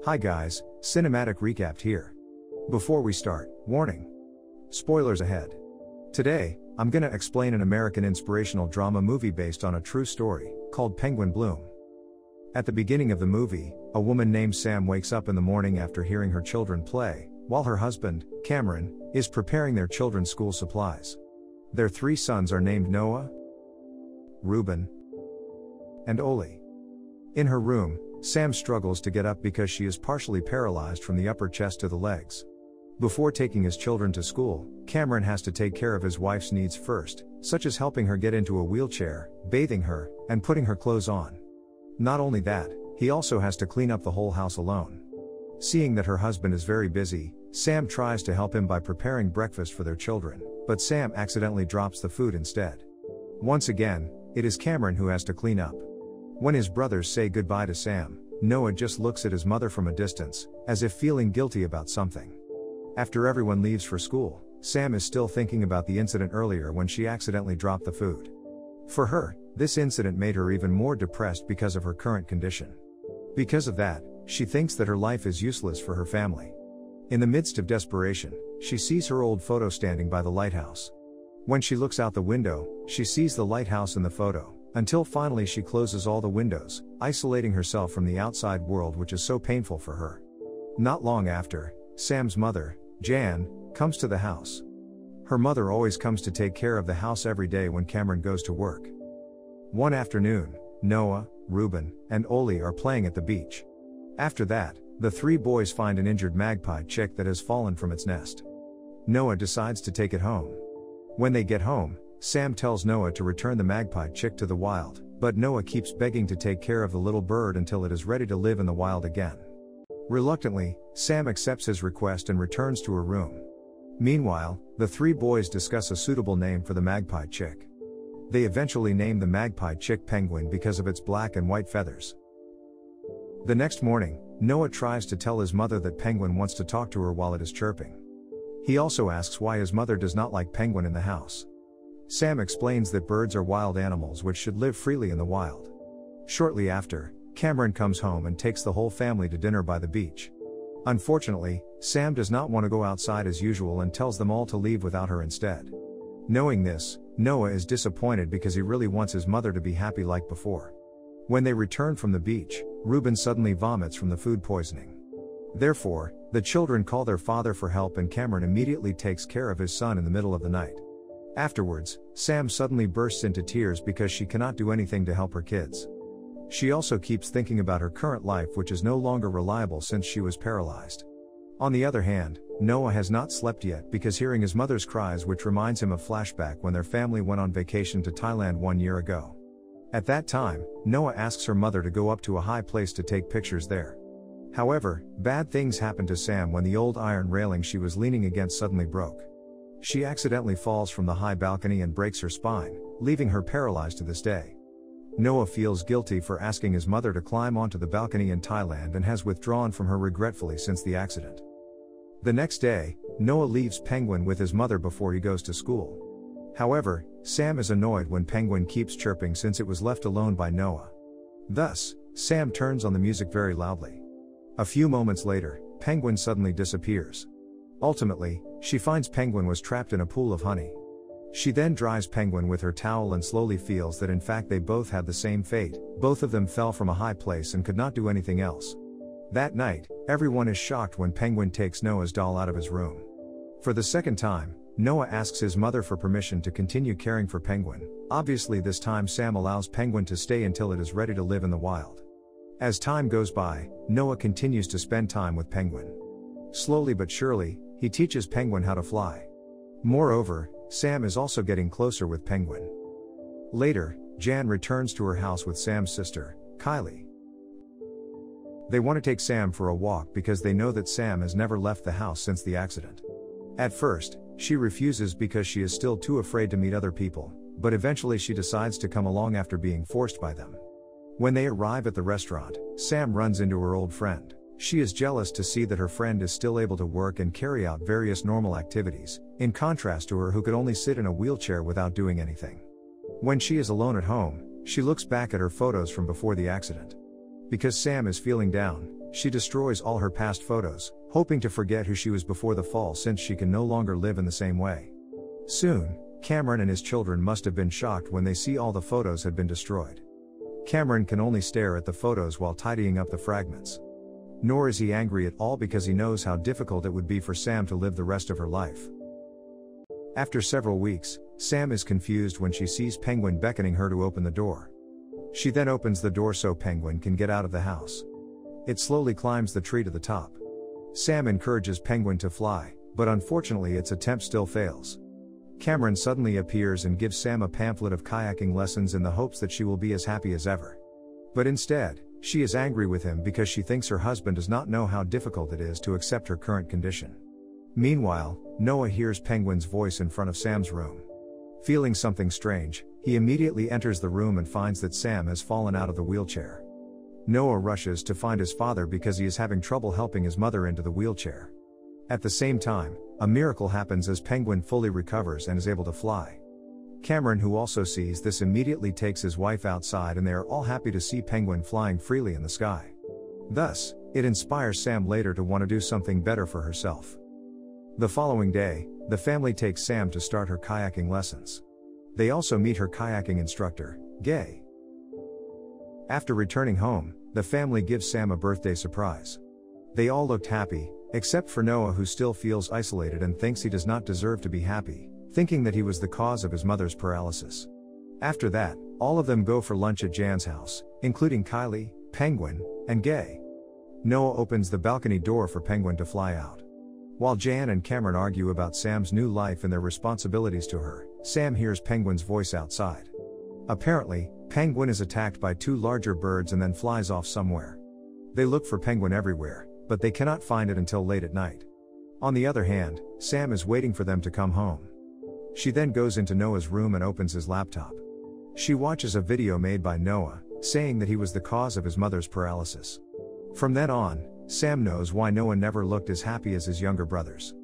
Hi guys, Cinematic Recapped here. Before we start, warning. Spoilers ahead. Today, I'm gonna explain an American inspirational drama movie based on a true story, called Penguin Bloom. At the beginning of the movie, a woman named Sam wakes up in the morning after hearing her children play, while her husband, Cameron, is preparing their children's school supplies. Their 3 sons are named Noah, Reuben, and Oli. In her room, Sam struggles to get up because she is partially paralyzed from the upper chest to the legs. Before taking his children to school, Cameron has to take care of his wife's needs first, such as helping her get into a wheelchair, bathing her, and putting her clothes on. Not only that, he also has to clean up the whole house alone. Seeing that her husband is very busy, Sam tries to help him by preparing breakfast for their children, but Sam accidentally drops the food instead. Once again, it is Cameron who has to clean up. When his brothers say goodbye to Sam, Noah just looks at his mother from a distance, as if feeling guilty about something. After everyone leaves for school, Sam is still thinking about the incident earlier when she accidentally dropped the food. For her, this incident made her even more depressed because of her current condition. Because of that, she thinks that her life is useless for her family. In the midst of desperation, she sees her old photo standing by the lighthouse. When she looks out the window, she sees the lighthouse in the photo, until finally she closes all the windows, isolating herself from the outside world, which is so painful for her. Not long after, Sam's mother, Jan, comes to the house. Her mother always comes to take care of the house every day when Cameron goes to work. One afternoon, Noah, Reuben, and Oli are playing at the beach. After that, the 3 boys find an injured magpie chick that has fallen from its nest. Noah decides to take it home. When they get home, Sam tells Noah to return the magpie chick to the wild, but Noah keeps begging to take care of the little bird until it is ready to live in the wild again. Reluctantly, Sam accepts his request and returns to her room. Meanwhile, the 3 boys discuss a suitable name for the magpie chick. They eventually name the magpie chick Penguin because of its black and white feathers. The next morning, Noah tries to tell his mother that Penguin wants to talk to her while it is chirping. He also asks why his mother does not like Penguin in the house. Sam explains that birds are wild animals which should live freely in the wild. Shortly after, Cameron comes home and takes the whole family to dinner by the beach. Unfortunately, Sam does not want to go outside as usual and tells them all to leave without her instead. Knowing this, Noah is disappointed because he really wants his mother to be happy like before. When they return from the beach, Reuben suddenly vomits from the food poisoning. Therefore, the children call their father for help and Cameron immediately takes care of his son in the middle of the night. Afterwards, Sam suddenly bursts into tears because she cannot do anything to help her kids. She also keeps thinking about her current life, which is no longer reliable since she was paralyzed. On the other hand, Noah has not slept yet because hearing his mother's cries, which reminds him of flashback when their family went on vacation to Thailand 1 year ago. At that time, Noah asks her mother to go up to a high place to take pictures there. However, bad things happen to Sam when the old iron railing she was leaning against suddenly broke. She accidentally falls from the high balcony and breaks her spine, leaving her paralyzed to this day. Noah feels guilty for asking his mother to climb onto the balcony in Thailand and has withdrawn from her regretfully since the accident. The next day, Noah leaves Penguin with his mother before he goes to school. However, Sam is annoyed when Penguin keeps chirping since it was left alone by Noah. Thus, Sam turns on the music very loudly. A few moments later, Penguin suddenly disappears. Ultimately, she finds Penguin was trapped in a pool of honey. She then dries Penguin with her towel and slowly feels that in fact they both had the same fate. Both of them fell from a high place and could not do anything else. That night, everyone is shocked when Penguin takes Noah's doll out of his room. For the second time, Noah asks his mother for permission to continue caring for Penguin. Obviously this time Sam allows Penguin to stay until it is ready to live in the wild. As time goes by, Noah continues to spend time with Penguin. Slowly but surely, he teaches Penguin how to fly. Moreover, Sam is also getting closer with Penguin. Later, Jan returns to her house with Sam's sister, Kylie. They want to take Sam for a walk because they know that Sam has never left the house since the accident. At first, she refuses because she is still too afraid to meet other people, but eventually she decides to come along after being forced by them. When they arrive at the restaurant, Sam runs into her old friend. She is jealous to see that her friend is still able to work and carry out various normal activities, in contrast to her who could only sit in a wheelchair without doing anything. When she is alone at home, she looks back at her photos from before the accident. Because Sam is feeling down, She destroys all her past photos, hoping to forget who she was before the fall since she can no longer live in the same way. Soon, Cameron and his children must have been shocked when they see all the photos had been destroyed. Cameron can only stare at the photos while tidying up the fragments. Nor is he angry at all because he knows how difficult it would be for Sam to live the rest of her life. After several weeks, Sam is confused when she sees Penguin beckoning her to open the door. She then opens the door so Penguin can get out of the house. It slowly climbs the tree to the top. Sam encourages Penguin to fly, but unfortunately its attempt still fails. Cameron suddenly appears and gives Sam a pamphlet of kayaking lessons in the hopes that she will be as happy as ever. But instead, she is angry with him because she thinks her husband does not know how difficult it is to accept her current condition. Meanwhile, Noah hears Penguin's voice in front of Sam's room. Feeling something strange, he immediately enters the room and finds that Sam has fallen out of the wheelchair. Noah rushes to find his father because he is having trouble helping his mother into the wheelchair. At the same time, a miracle happens as Penguin fully recovers and is able to fly. Cameron, who also sees this, immediately takes his wife outside and they are all happy to see Penguin flying freely in the sky. Thus, it inspires Sam later to want to do something better for herself. The following day, the family takes Sam to start her kayaking lessons. They also meet her kayaking instructor, Gay. After returning home, the family gives Sam a birthday surprise. They all looked happy, except for Noah, who still feels isolated and thinks he does not deserve to be happy, thinking that he was the cause of his mother's paralysis. After that, all of them go for lunch at Jan's house, including Kylie, Penguin, and Gay. Noah opens the balcony door for Penguin to fly out. While Jan and Cameron argue about Sam's new life and their responsibilities to her, Sam hears Penguin's voice outside. Apparently, Penguin is attacked by two larger birds and then flies off somewhere. They look for Penguin everywhere, but they cannot find it until late at night. On the other hand, Sam is waiting for them to come home. She then goes into Noah's room and opens his laptop. She watches a video made by Noah, saying that he was the cause of his mother's paralysis. From then on, Sam knows why Noah never looked as happy as his younger brothers.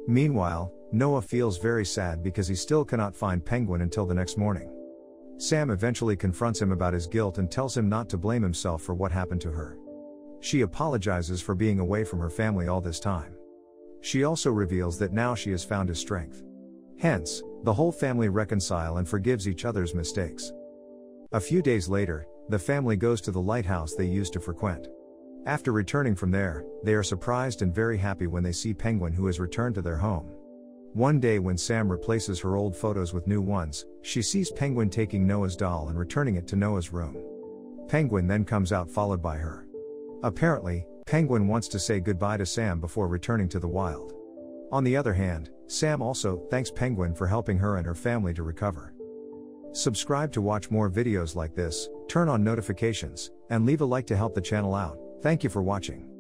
Meanwhile, Noah feels very sad because he still cannot find Penguin until the next morning. Sam eventually confronts him about his guilt and tells him not to blame himself for what happened to her. She apologizes for being away from her family all this time. She also reveals that now she has found his strength. Hence, the whole family reconcile and forgives each other's mistakes. A few days later, the family goes to the lighthouse they used to frequent. After returning from there, they are surprised and very happy when they see Penguin, who has returned to their home. One day when Sam replaces her old photos with new ones, she sees Penguin taking Noah's doll and returning it to Noah's room. Penguin then comes out followed by her. Apparently, Penguin wants to say goodbye to Sam before returning to the wild. On the other hand, Sam also thanks Penguin for helping her and her family to recover. Subscribe to watch more videos like this, turn on notifications, and leave a like to help the channel out. Thank you for watching.